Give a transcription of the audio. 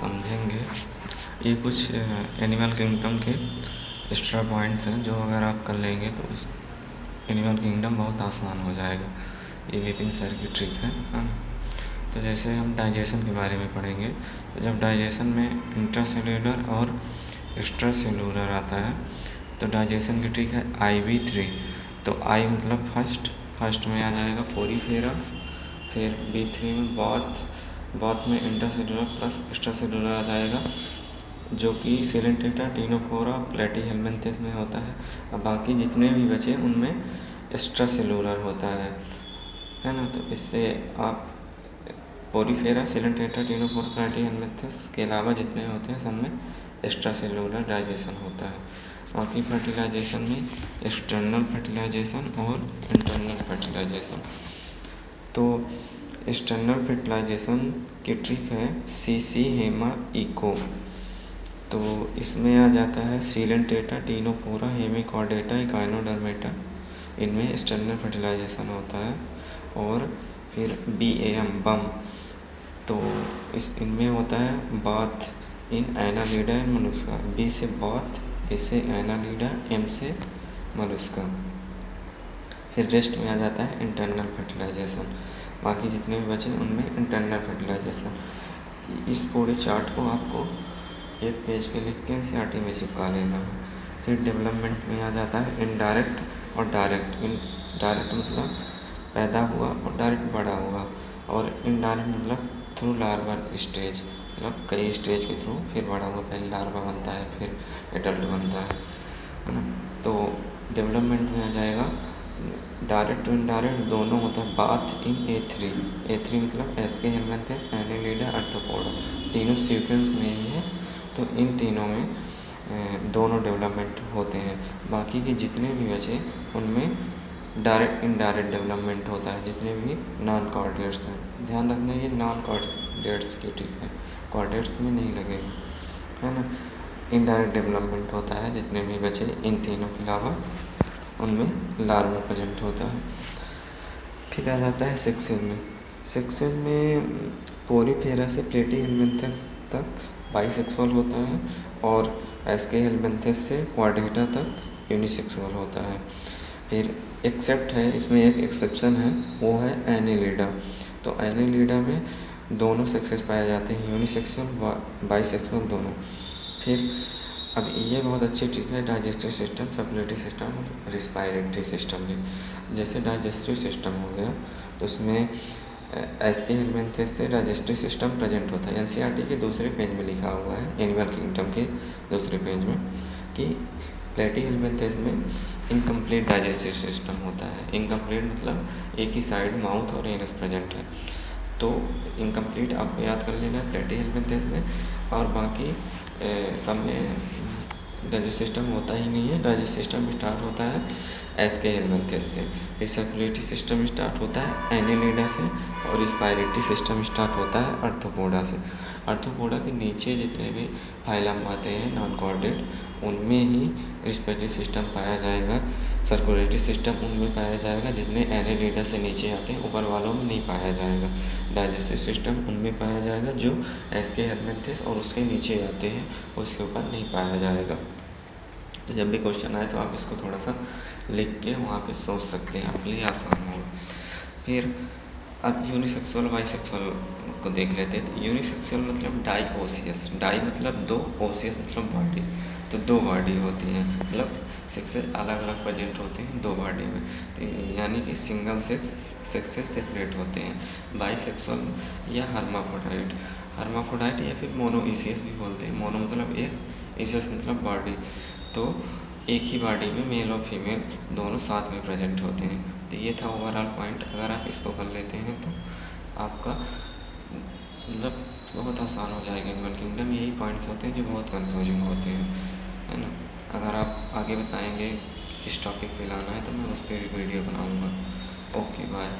समझेंगे। ये कुछ एनिमल किंगडम के एक्स्ट्रा पॉइंट्स हैं जो अगर आप कर लेंगे तो उस एनिमल किंगडम बहुत आसान हो जाएगा। ये विपिन सर की ट्रिक है ना। तो जैसे हम डाइजेशन के बारे में पढ़ेंगे, तो जब डाइजेशन में इंट्रासेल्यूलर और एक्स्ट्रासेल्यूलर आता है तो डाइजेशन की ट्रिक है IV3। तो आई मतलब फर्स्ट में आ जाएगा पोरीफेरा, फिर B3 में बाथ में इंट्रासेल्यूलर प्लस एक्स्ट्रासेल्यूलर आ जाएगा, जो कि सिलेंटेटा, टीनोफोरा, प्लेटीहेल्मिन्थेस में होता है। अब बाकी जितने भी बचे उनमें एक्स्ट्रासेल्यूलर होता है ना। तो इससे आप पोरीफेरा, सिलेंटेटा, टीनोफोरा, प्लेटीहेल्मिन्थेस के अलावा जितने होते हैं सब में एक्स्ट्रासेल्यूलर डाइजेशन होता है। बाकी फर्टिलाइजेशन में एक्सटर्नल फर्टिलाइजेशन और इंटरनल फर्टिलाइजेशन। तो एक्सटर्नल फर्टिलाइजेशन की ट्रिक है CC हेमा इको। तो इसमें आ जाता है सिलेंटेटा, टीनोफोरा, हेमिकॉर्डेटा, इकाइनोडर्मेटा, इनमें एक्सटर्नल फर्टिलाइजेशन होता है। और फिर BAM बम, तो इनमें होता है bath in Annelida and Mollusca. B से बाथ, A से एनालिडा, M से मोलस्का। फिर रेस्ट में आ जाता है इंटरनल फर्टिलाइजेशन। बाकी जितने भी बचे उनमें इंटरनल फर्टिलाइजेशन। इस पूरे चार्ट को आपको एक पेज पे लिख के NCERT में चिपका लेना है। फिर डेवलपमेंट में आ जाता है इनडायरेक्ट और डायरेक्ट। इनडायरेक्ट मतलब पैदा हुआ और डायरेक्ट बड़ा हुआ, और इनडायरेक्ट मतलब थ्रू लार्वल स्टेज, मतलब कई स्टेज के थ्रू फिर बड़ा हुआ। पहले लार्वा बनता है, फिर एडल्ट बनता है ना। तो डेवलपमेंट में आ जाएगा डायरेक्ट टू इनडायरेक्ट दोनों होता है बाथ इन A3 मतलब एस्के हेल्मिन्थेस, एनेलिडा, आर्थ्रोपोडा, तीनों सीक्वेंस में ही है। तो इन तीनों में दोनों डेवलपमेंट होते हैं। बाकी के जितने भी बचे उनमें डायरेक्ट इनडायरेक्ट डेवलपमेंट होता है, जितने भी नॉन कॉर्डेट्स हैं। ध्यान रखना ये नॉन कॉर्डेट्स की ट्रिक है, कॉर्डेट्स में नहीं लगेगा, है ना। इनडायरेक्ट डेवलपमेंट होता है जितने भी बचे इन तीनों के अलावा उनमें लार्वा प्रेजेंट होता है। फिर आ जाता है सेक्सेस में पोरीफेरा से प्लेटीहेल्मिन्थेस तक बाइसेक्सुअल होता है, और एस्के हेल्मिन्थेस से क्वाड्रेटा तक यूनिसेक्सुअल होता है। फिर एक्सेप्ट है, इसमें एक एक्सेप्शन है, वो है एनेलिडा। तो एनेलिडा में दोनों सेक्सेस पाए जाते हैं, यूनिसेक्सुअल बाइसेक्सुअल दोनों। फिर अब ये बहुत अच्छी ट्रिक है डाइजेस्टिव सिस्टम, सर्कुलेटरी सिस्टम और रिस्पायरेटरी सिस्टम में। जैसे डाइजेस्टिव सिस्टम हो गया तो उसमें एस्के हेल्मिन्थेस से डाइजेस्टिव सिस्टम प्रेजेंट होता है। NCERT के दूसरे पेज में लिखा हुआ है, एनिमल किंगडम के दूसरे पेज में, कि प्लेटीहेल्मिन्थेस में इनकम्प्लीट डाइजेस्टिव सिस्टम होता है। इनकम्प्लीट मतलब एक ही साइड माउथ और एनस प्रेजेंट है। तो इनकम्प्लीट आपको याद कर लेना है प्लेटीहेल्मिन्थेस में, और बाकी सब में डाइजेस्टिव सिस्टम होता ही नहीं है। डाइजेस्टिव सिस्टम स्टार्ट होता है एस्के हेल्मिन्थेस से, फिर सर्कुलेटरी सिस्टम स्टार्ट होता है एनेलिडा से, और रिस्पायरेटरी सिस्टम स्टार्ट होता है आर्थ्रोपोडा से। आर्थ्रोपोडा के नीचे जितने भी फाइलम आते हैं नॉन कॉर्डेट, उनमें ही रिस्पायरेटरी सिस्टम पाया जाएगा। सर्कुलेटरी सिस्टम उनमें पाया जाएगा जितने एनेलिडा से नीचे आते हैं, ऊपर वालों में नहीं पाया जाएगा। डाइजेस्टिव सिस्टम उनमें पाया जाएगा जो एस्के हेल्मिन्थेस और उसके नीचे आते हैं, उसके ऊपर नहीं पाया जाएगा। तो जब भी क्वेश्चन आए तो आप इसको थोड़ा सा लिख के वहाँ पे सोच सकते हैं, आपके लिए आसान होगा। फिर अब यूनिसेक्सुअल बाइसेक्सुअल को देख लेते हैं। तो यूनिसेक्सुअल मतलब डाइओसियस, डाई मतलब दो, ओसियस मतलब बॉडी। तो दो बॉडी होती हैं, मतलब सेक्सेस अलग अलग प्रेजेंट होते हैं दो बॉडी में। तो यानी कि सिंगल सेक्सेस सेपरेट होते हैं। बाइसेक्सुअल या हर्माफ्रोडाइट या फिर मोनोइसियस भी बोलते हैं। मोनो मतलब एक, इसियस मतलब बॉडी। तो एक ही बॉडी में मेल और फीमेल दोनों साथ में प्रेजेंट होते हैं। तो ये था ओवरऑल पॉइंट। अगर आप इसको कर लेते हैं तो आपका मतलब बहुत आसान हो जाएगा एनिमल किंगडम। यही पॉइंट्स होते हैं जो बहुत कंफ्यूजिंग होते हैं, है ना। अगर आप आगे बताएंगे किस टॉपिक पे लाना है तो मैं उस पर वीडियो बनाऊँगा। Okay bye.